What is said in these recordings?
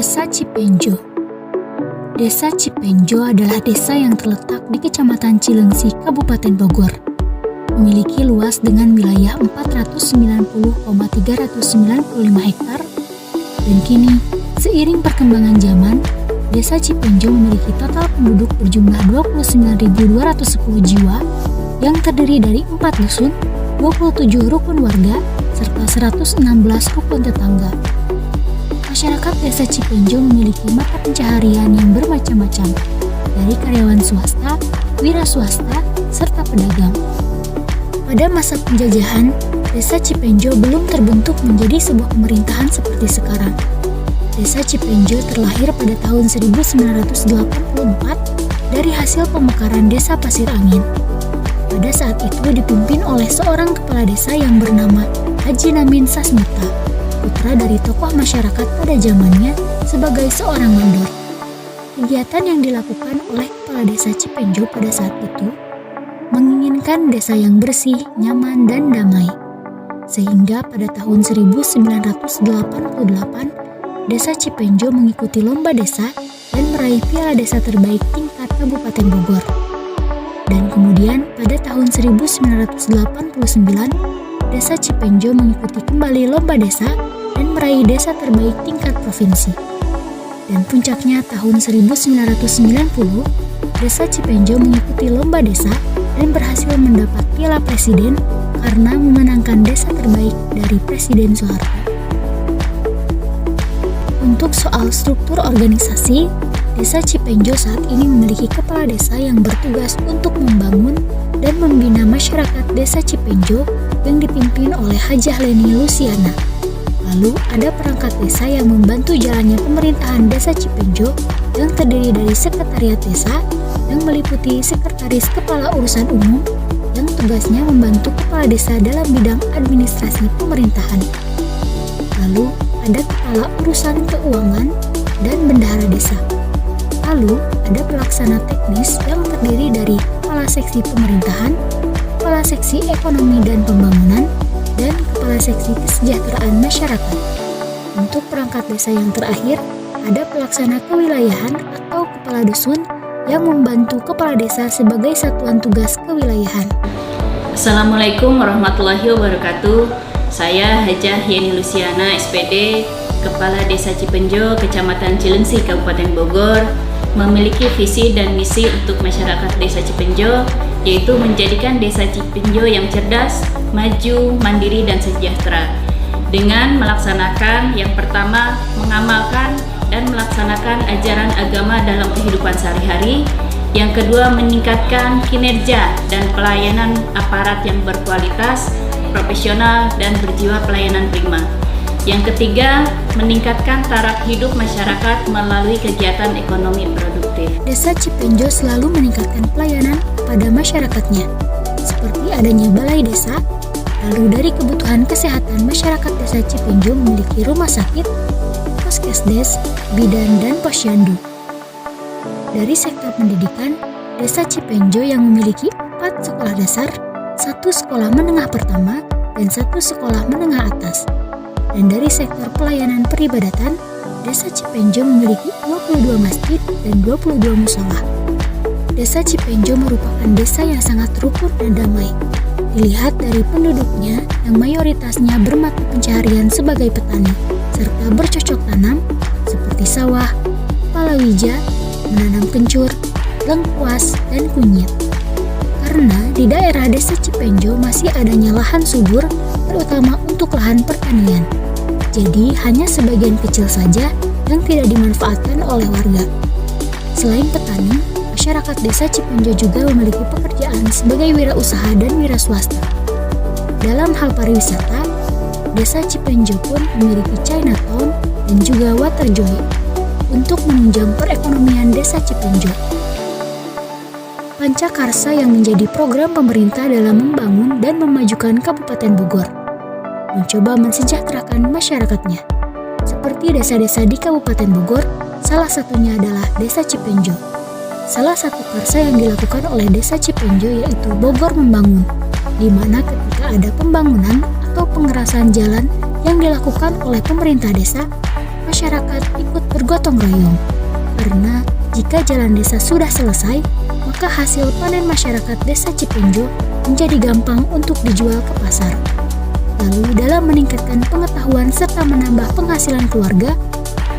Desa Cipenjo. Desa Cipenjo adalah desa yang terletak di Kecamatan Cilengsi, Kabupaten Bogor. Memiliki luas dengan wilayah 490,395 hektar dan kini, seiring perkembangan zaman, Desa Cipenjo memiliki total penduduk berjumlah 29.210 jiwa yang terdiri dari 4 dusun, 27 rukun warga, serta 116 rukun tetangga. Masyarakat Desa Cipenjo memiliki mata pencaharian yang bermacam-macam, dari karyawan swasta, wira swasta, serta pedagang. Pada masa penjajahan, Desa Cipenjo belum terbentuk menjadi sebuah pemerintahan seperti sekarang. Desa Cipenjo terlahir pada tahun 1984 dari hasil pemekaran Desa Pasir Angin. Pada saat itu dipimpin oleh seorang kepala desa yang bernama Haji Namin Sasmita, putra dari tokoh masyarakat pada zamannya sebagai seorang mandor. Kegiatan yang dilakukan oleh kepala desa Cipenjo pada saat itu menginginkan desa yang bersih, nyaman, dan damai. Sehingga pada tahun 1988, Desa Cipenjo mengikuti lomba desa dan meraih Piala Desa Terbaik tingkat Kabupaten Bogor. Dan kemudian pada tahun 1989, Desa Cipenjo mengikuti kembali lomba desa dan meraih Desa Terbaik tingkat provinsi. Dan puncaknya tahun 1990, Desa Cipenjo mengikuti lomba desa dan berhasil mendapat Piala Presiden karena memenangkan Desa Terbaik dari Presiden Soeharto. Untuk soal struktur organisasi, Desa Cipenjo saat ini memiliki kepala desa yang bertugas untuk membangun dan membina masyarakat Desa Cipenjo yang dipimpin oleh Hajah Leni Luciana. Lalu ada perangkat desa yang membantu jalannya pemerintahan Desa Cipenjo yang terdiri dari sekretariat desa yang meliputi sekretaris kepala urusan umum yang tugasnya membantu kepala desa dalam bidang administrasi pemerintahan. Lalu ada kepala urusan keuangan dan bendahara desa. Lalu ada pelaksana teknis yang terdiri dari kepala seksi pemerintahan, kepala seksi ekonomi dan pembangunan, dan kepala seksi kesejahteraan masyarakat. Untuk perangkat desa yang terakhir, ada pelaksana kewilayahan atau kepala dusun yang membantu kepala desa sebagai satuan tugas kewilayahan. Assalamualaikum warahmatullahi wabarakatuh. Saya Hajah Yeni Luciana, SPD, Kepala Desa Cipenjo, Kecamatan Cilengsi, Kabupaten Bogor, memiliki visi dan misi untuk masyarakat Desa Cipenjo, yaitu menjadikan Desa Cipenjo yang cerdas, maju, mandiri, dan sejahtera. Dengan melaksanakan yang pertama, mengamalkan dan melaksanakan ajaran agama dalam kehidupan sehari-hari. Yang kedua, meningkatkan kinerja dan pelayanan aparat yang berkualitas, profesional, dan berjiwa pelayanan prima. Yang ketiga, meningkatkan taraf hidup masyarakat melalui kegiatan ekonomi produktif. Desa Cipenjo selalu meningkatkan pelayanan pada masyarakatnya, seperti adanya balai desa. Lalu dari kebutuhan kesehatan, masyarakat Desa Cipenjo memiliki rumah sakit, puskesdes, bidan, dan posyandu. Dari sektor pendidikan, Desa Cipenjo yang memiliki 4 sekolah dasar, 1 sekolah menengah pertama, dan 1 sekolah menengah atas. Dan dari sektor pelayanan peribadatan, Desa Cipenjo memiliki 22 masjid dan 22 mushola. Desa Cipenjo merupakan desa yang sangat rukun dan damai. Dilihat dari penduduknya yang mayoritasnya bermata pencaharian sebagai petani, serta bercocok tanam seperti sawah, palawija, menanam kencur, lengkuas, dan kunyit. Karena di daerah Desa Cipenjo masih adanya lahan subur, terutama untuk lahan pertanian. Jadi hanya sebagian kecil saja yang tidak dimanfaatkan oleh warga. Selain petani, masyarakat Desa Cipenjo juga memiliki pekerjaan sebagai wirausaha dan wira swasta. Dalam hal pariwisata, Desa Cipenjo pun memiliki Chinatown dan juga Waterjoy untuk menunjang perekonomian Desa Cipenjo. Pancakarsa yang menjadi program pemerintah dalam membangun dan memajukan Kabupaten Bogor, mencoba mensejahterakan masyarakatnya. Seperti desa-desa di Kabupaten Bogor, salah satunya adalah Desa Cipenjo. Salah satu karsa yang dilakukan oleh Desa Cipenjo yaitu Bogor Membangun, di mana ketika ada pembangunan atau pengerasan jalan yang dilakukan oleh pemerintah desa, masyarakat masyarakat ikut bergotong royong. Karena jika jalan desa sudah selesai, maka hasil panen masyarakat desa Cipenjo menjadi gampang untuk dijual ke pasar. Lalu dalam meningkatkan pengetahuan serta menambah penghasilan keluarga,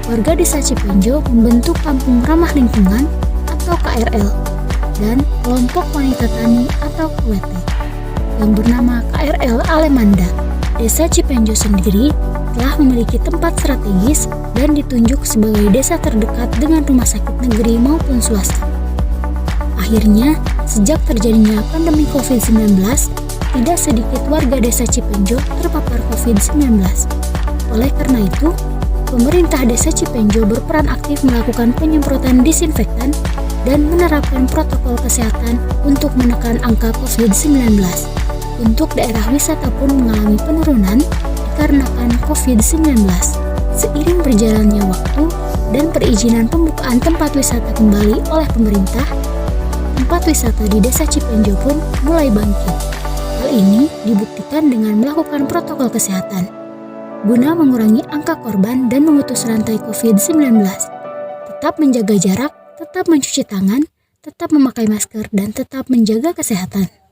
warga desa Cipenjo membentuk Kampung Ramah Lingkungan atau KRL dan kelompok wanita tani atau KWT yang bernama KRL Alemanda. Desa Cipenjo sendiri telah memiliki tempat strategis dan ditunjuk sebagai desa terdekat dengan rumah sakit negeri maupun swasta. Akhirnya, sejak terjadinya pandemi COVID-19, tidak sedikit warga desa Cipenjo terpapar COVID-19. Oleh karena itu, pemerintah desa Cipenjo berperan aktif melakukan penyemprotan disinfektan dan menerapkan protokol kesehatan untuk menekan angka COVID-19. Untuk daerah wisata pun mengalami penurunan dikarenakan COVID-19. Seiring berjalannya waktu dan perizinan pembukaan tempat wisata kembali oleh pemerintah, tempat wisata di desa Cipenjo pun mulai bangkit. Hal ini dibuktikan dengan melakukan protokol kesehatan guna mengurangi angka korban dan memutus rantai COVID-19. Tetap menjaga jarak, tetap mencuci tangan, tetap memakai masker, dan tetap menjaga kesehatan.